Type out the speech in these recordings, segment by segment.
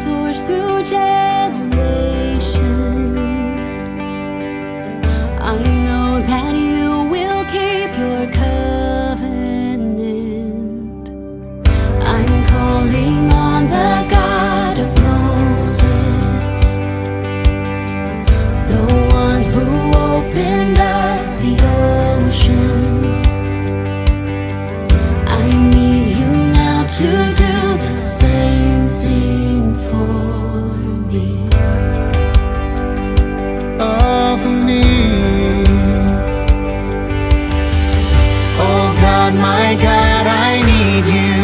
soars through generations. I know that you will keep your covenant. I'm calling on the God of Moses, the one who opened up the ocean. I need you now to do the same thing for me. Oh, for me. Oh God, my God, I need you.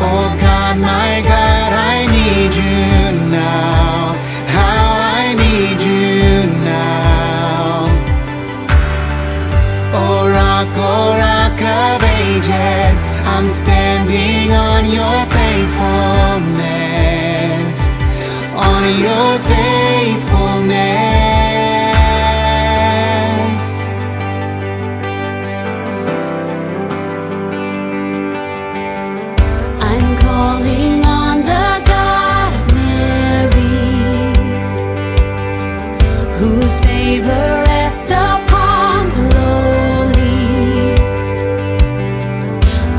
Oh God, my God, I need you now. How I need you now. Oh rock of ages, I'm standing on your faithfulness, on your faithfulness. I'm calling on the God of Mary, whose favor rests upon the lowly.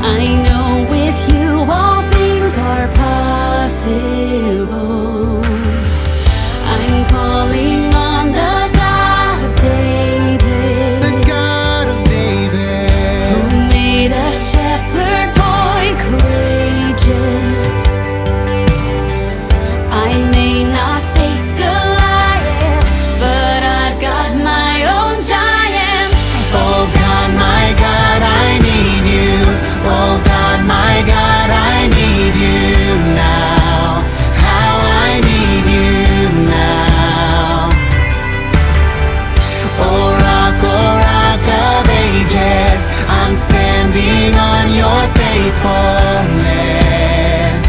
I know with you all things are possible. I'm calling on the God of David, The God of David, who made a shepherd boy courageous. I may not face Goliath, but I've got my own giant. oh God, my God, I need you. Oh God, my God, I need you now. How I need you now. Oh rock of ages, I'm standing on your faithfulness,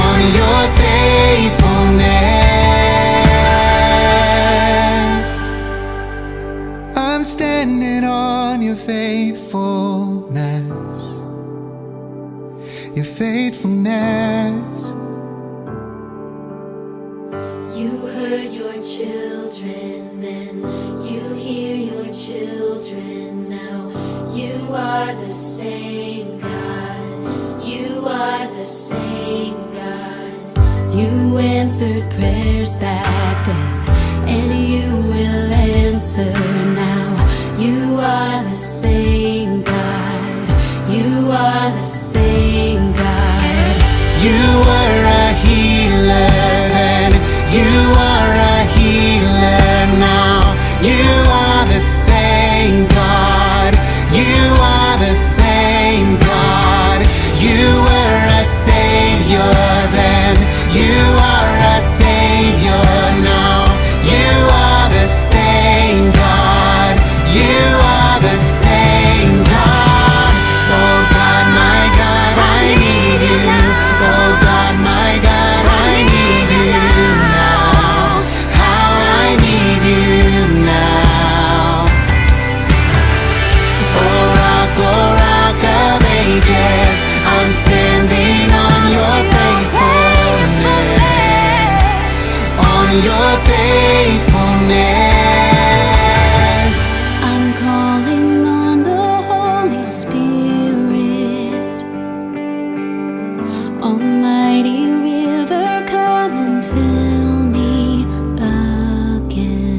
on your faithfulness. I'm standing on your faithfulness, your faithfulness. You heard your children then, you hear your children now. You are the same God, you are the same God. You answered prayers back then, and you will answer now. You are the same God, you are the same God. You were a healer then, you are a healer now. You are the same God, you are the same God. You were a savior then, you are a savior now. You are the same God, you are the same God. Oh God, my God, I need you. Oh God, my God, I need you now. How I need you now. Oh rock of ages, I'm standing on your faithfulness, on your faithfulness. I'm calling on the Holy Spirit, almighty river, come and fill me again.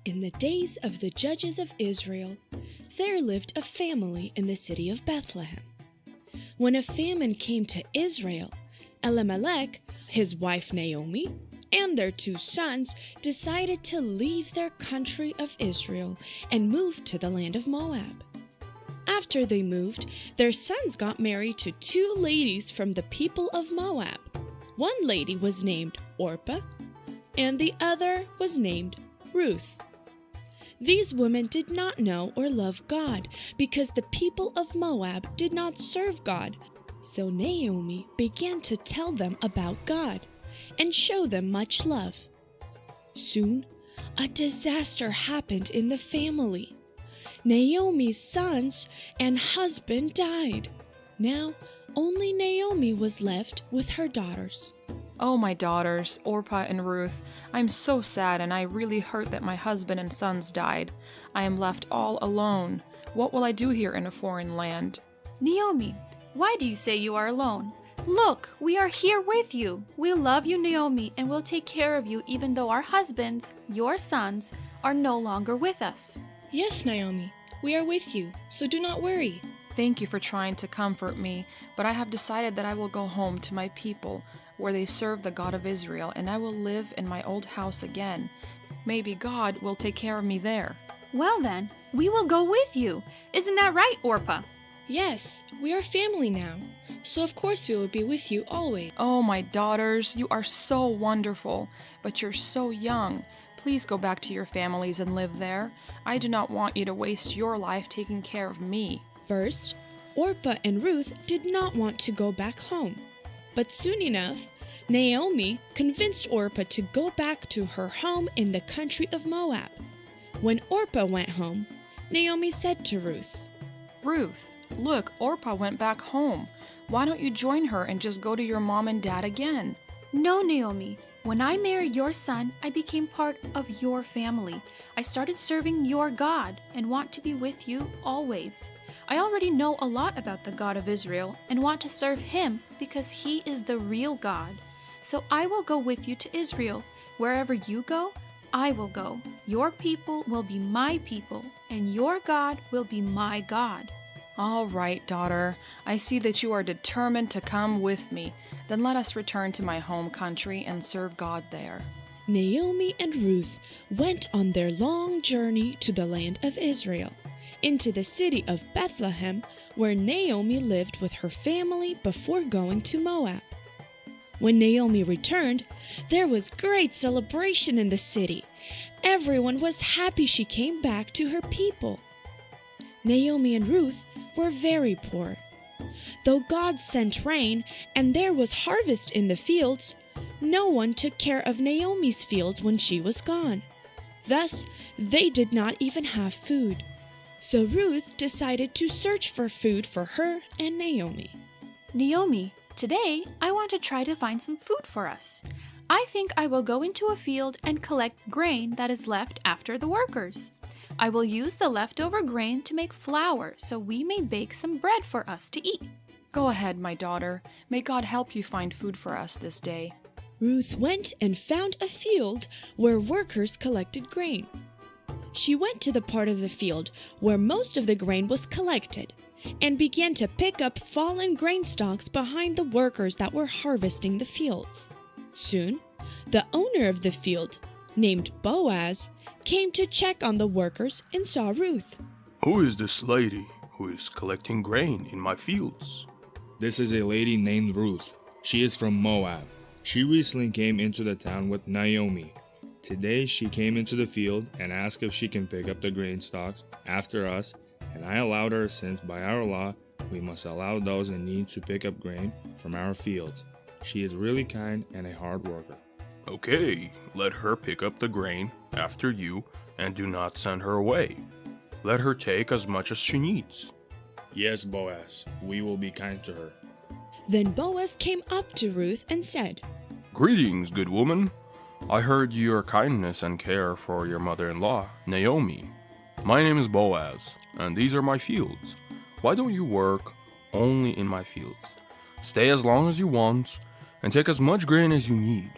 In the days of the judges of Israel, there lived a family in the city of Bethlehem. When a famine came to Israel, Elimelech, his wife Naomi, and their 2 sons decided to leave their country of Israel and move to the land of Moab. After they moved, their sons got married to 2 ladies from the people of Moab. One lady was named Orpah, and the other was named Ruth. These women did not know or love God because the people of Moab did not serve God. So Naomi began to tell them about God and show them much love. Soon, a disaster happened in the family. Naomi's sons and husband died. Now, only Naomi was left with her daughters. Oh, my daughters, Orpah and Ruth, I'm so sad and I really hurt that my husband and sons died. I am left all alone. What will I do here in a foreign land? Naomi, why do you say you are alone? Look, we are here with you. We love you, Naomi, and will take care of you even though our husbands, your sons, are no longer with us. Yes, Naomi, we are with you, so do not worry. Thank you for trying to comfort me, but I have decided that I will go home to my people, where they serve the God of Israel, and I will live in my old house again. Maybe God will take care of me there. Well then, we will go with you. Isn't that right, Orpah? Yes, we are family now, so of course we will be with you always. Oh, my daughters, you are so wonderful, but you're so young. Please go back to your families and live there. I do not want you to waste your life taking care of me. First, Orpah and Ruth did not want to go back home. But soon enough, Naomi convinced Orpah to go back to her home in the country of Moab. When Orpah went home, Naomi said to Ruth, Ruth, look, Orpah went back home. Why don't you join her and just go to your mom and dad again? No, Naomi. When I married your son, I became part of your family. I started serving your God and want to be with you always. I already know a lot about the God of Israel and want to serve him because he is the real God. So I will go with you to Israel. Wherever you go, I will go. Your people will be my people, and your God will be my God. All right, daughter. I see that you are determined to come with me. Then let us return to my home country and serve God there. Naomi and Ruth went on their long journey to the land of Israel, into the city of Bethlehem, where Naomi lived with her family before going to Moab. When Naomi returned, there was great celebration in the city. Everyone was happy she came back to her people. Naomi and Ruth were very poor. Though God sent rain and there was harvest in the fields, no one took care of Naomi's fields when she was gone. Thus, they did not even have food. So Ruth decided to search for food for her and Naomi. Naomi, today I want to try to find some food for us. I think I will go into a field and collect grain that is left after the workers. I will use the leftover grain to make flour so we may bake some bread for us to eat. Go ahead, my daughter. May God help you find food for us this day. Ruth went and found a field where workers collected grain. She went to the part of the field where most of the grain was collected and began to pick up fallen grain stalks behind the workers that were harvesting the fields. Soon, the owner of the field, named Boaz, came to check on the workers and saw Ruth. Who is this lady who is collecting grain in my fields? This is a lady named Ruth. She is from Moab. She recently came into the town with Naomi. Today she came into the field and asked if she can pick up the grain stalks after us, and I allowed her since by our law we must allow those in need to pick up grain from our fields. She is really kind and a hard worker. Okay, let her pick up the grain after you and do not send her away. Let her take as much as she needs. Yes, Boaz, we will be kind to her. Then Boaz came up to Ruth and said, Greetings, good woman. I heard your kindness and care for your mother-in-law, Naomi. My name is Boaz, and these are my fields. Why don't you work only in my fields? Stay as long as you want, and take as much grain as you need.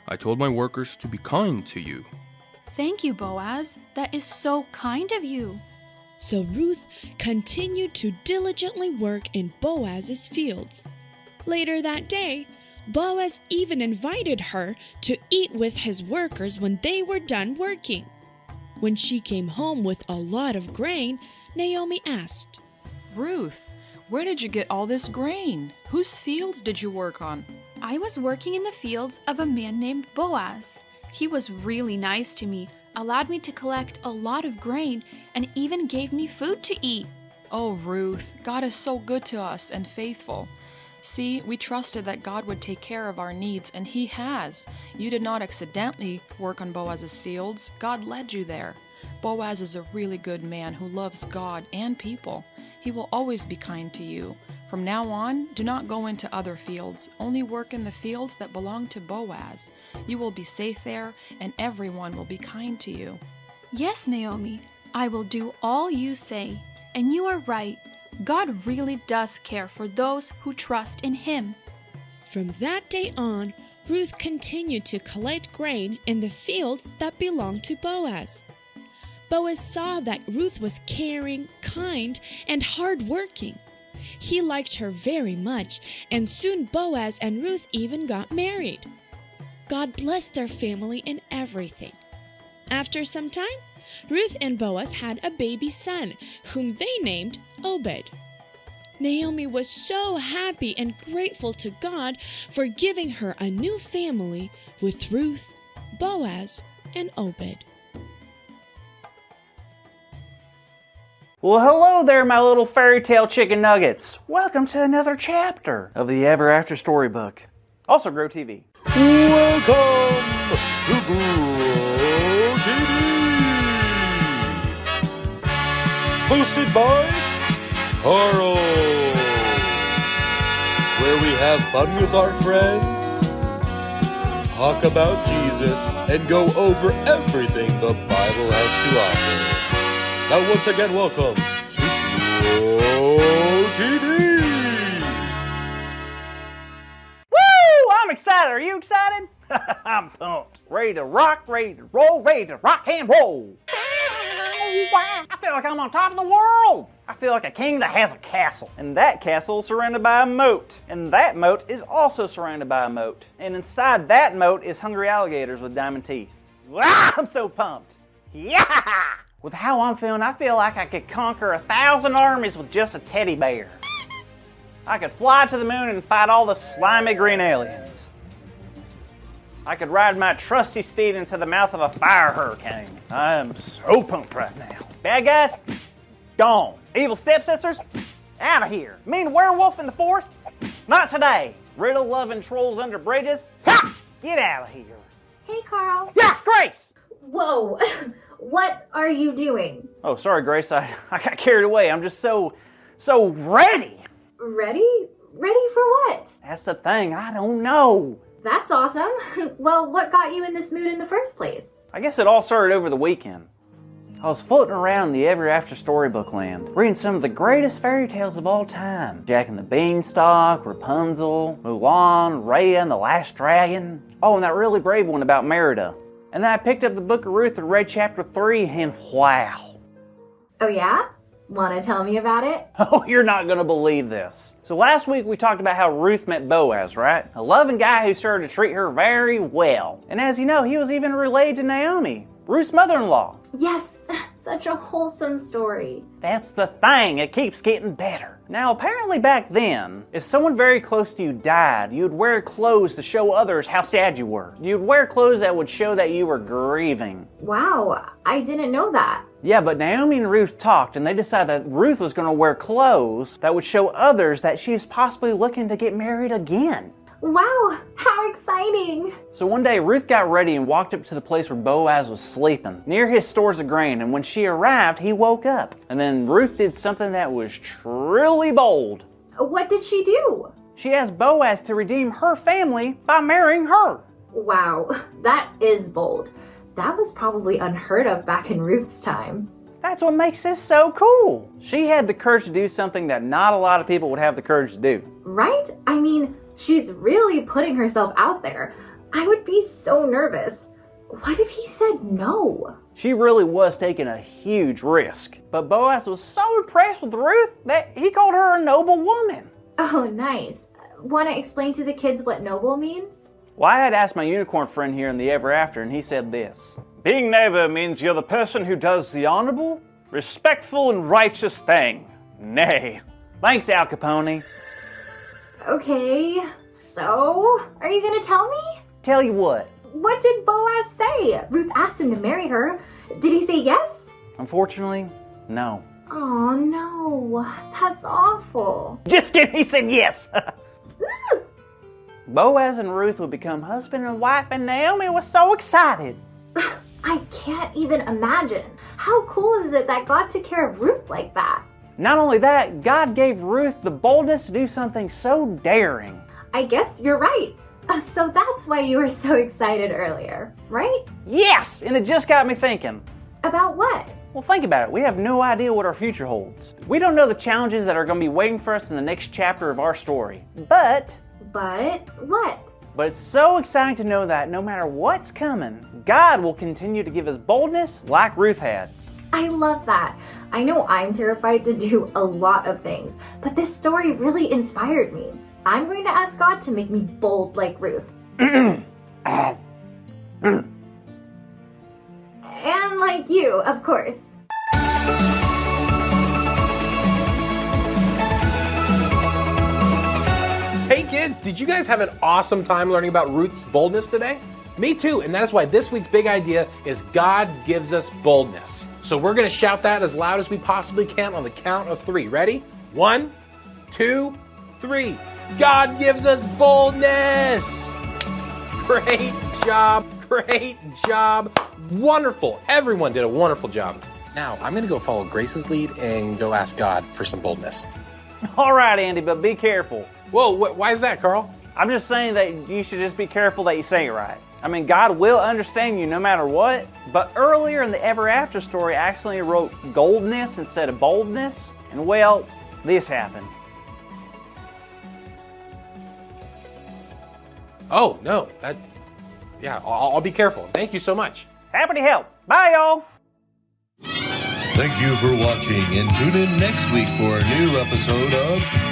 I told my workers to be kind to you. Thank you, Boaz. That is so kind of you. So Ruth continued to diligently work in Boaz's fields. Later that day, Boaz even invited her to eat with his workers when they were done working. When she came home with a lot of grain, Naomi asked, Ruth, where did you get all this grain? Whose fields did you work on? I was working in the fields of a man named Boaz. He was really nice to me, allowed me to collect a lot of grain, and even gave me food to eat. Oh, Ruth, God is so good to us and faithful. See, we trusted that God would take care of our needs, and He has. You did not accidentally work on Boaz's fields. God led you there. Boaz is a really good man who loves God and people. He will always be kind to you. From now on, do not go into other fields. Only work in the fields that belong to Boaz. You will be safe there, and everyone will be kind to you. Yes, Naomi, I will do all you say. And you are right. God really does care for those who trust in Him. From that day on, Ruth continued to collect grain in the fields that belonged to Boaz. Boaz saw that Ruth was caring, kind, and hardworking. He liked her very much, and soon Boaz and Ruth even got married. God blessed their family in everything. After some time, Ruth and Boaz had a baby son, whom they named Obed. Naomi was so happy and grateful to God for giving her a new family with Ruth, Boaz, and Obed. Well, hello there, my little fairy tale chicken nuggets. Welcome to another chapter of the Ever After Storybook. Also, Grow TV. Welcome to Grow TV. Hosted by Carl. Where we have fun with our friends, talk about Jesus, and go over everything the Bible has to offer. Now, once again, welcome to Grow TV. Woo! I'm excited. Are you excited? I'm pumped. Ready to rock, ready to roll, ready to rock and roll. I feel like I'm on top of the world. I feel like a king that has a castle. And that castle is surrounded by a moat. And that moat is also surrounded by a moat. And inside that moat is hungry alligators with diamond teeth. Wow, I'm so pumped. Yeah! With how I'm feeling, I feel like I could conquer 1,000 armies with just a teddy bear. I could fly to the moon and fight all the slimy green aliens. I could ride my trusty steed into the mouth of a fire hurricane. I am so pumped right now. Bad guys, gone. Evil stepsisters, out of here. Mean werewolf in the forest, not today. Riddle-loving trolls under bridges, ha! Get out of here. Hey, Carl. Yeah, Grace! Whoa. What are you doing? Oh, sorry, Grace. I got carried away. I'm just so ready. Ready? Ready for what? That's the thing. I don't know. That's awesome. Well, what got you in this mood in the first place? I guess it all started over the weekend. I was floating around the Ever After Storybook land, reading some of the greatest fairy tales of all time. Jack and the Beanstalk, Rapunzel, Mulan, Raya and the Last Dragon. Oh, and that really brave one about Merida. And then I picked up the book of Ruth and read chapter 3, and wow. Oh yeah? Want to tell me about it? Oh, you're not going to believe this. So last week we talked about how Ruth met Boaz, right? A loving guy who started to treat her very well. And as you know, he was even related to Naomi, Ruth's mother-in-law. Yes, such a wholesome story. That's the thing, it keeps getting better. Now apparently back then, if someone very close to you died, you'd wear clothes to show others how sad you were. You'd wear clothes that would show that you were grieving. Wow, I didn't know that. Yeah, but Naomi and Ruth talked and they decided that Ruth was going to wear clothes that would show others that she's possibly looking to get married again. Wow, how exciting! So one day Ruth got ready and walked up to the place where Boaz was sleeping, near his stores of grain, and when she arrived, he woke up. And then Ruth did something that was truly bold. What did she do? She asked Boaz to redeem her family by marrying her. Wow, that is bold. That was probably unheard of back in Ruth's time. That's what makes this so cool. She had the courage to do something that not a lot of people would have the courage to do. Right? I mean, she's really putting herself out there. I would be so nervous. What if he said no? She really was taking a huge risk. But Boaz was so impressed with Ruth that he called her a noble woman. Oh, nice. Want to explain to the kids what noble means? Well, I had asked my unicorn friend here in the Ever After, and he said this. Being noble means you're the person who does the honorable, respectful, and righteous thing. Nay. Thanks, Al Capone. Okay, so, are you gonna tell me? Tell you what? What did Boaz say? Ruth asked him to marry her. Did he say yes? Unfortunately, no. Oh no, that's awful. Just kidding, he said yes. Boaz and Ruth would become husband and wife, and Naomi was so excited. I can't even imagine. How cool is it that God took care of Ruth like that? Not only that, God gave Ruth the boldness to do something so daring. I guess you're right. So that's why you were so excited earlier, right? Yes, and it just got me thinking. About what? Well, think about it. We have no idea what our future holds. We don't know the challenges that are going to be waiting for us in the next chapter of our story. But what? But it's so exciting to know that no matter what's coming, God will continue to give us boldness like Ruth had. I love that. I know I'm terrified to do a lot of things, but this story really inspired me. I'm going to ask God to make me bold like Ruth. And like you, of course. Hey kids, did you guys have an awesome time learning about Ruth's boldness today? Me too, and that is why this week's big idea is God gives us boldness. So we're going to shout that as loud as we possibly can on the count of 3. Ready? 1, 2, 3. God gives us boldness! Great job, great job. Wonderful. Everyone did a wonderful job. Now, I'm going to go follow Grace's lead and go ask God for some boldness. All right, Andy, but be careful. Whoa, why is that, Carl? I'm just saying that you should just be careful that you say it right. I mean, God will understand you no matter what, but earlier in the Ever After story, I accidentally wrote goldness instead of boldness, and well, this happened. Oh, no, I'll be careful. Thank you so much. Happy to help. Bye, y'all. Thank you for watching, and tune in next week for a new episode of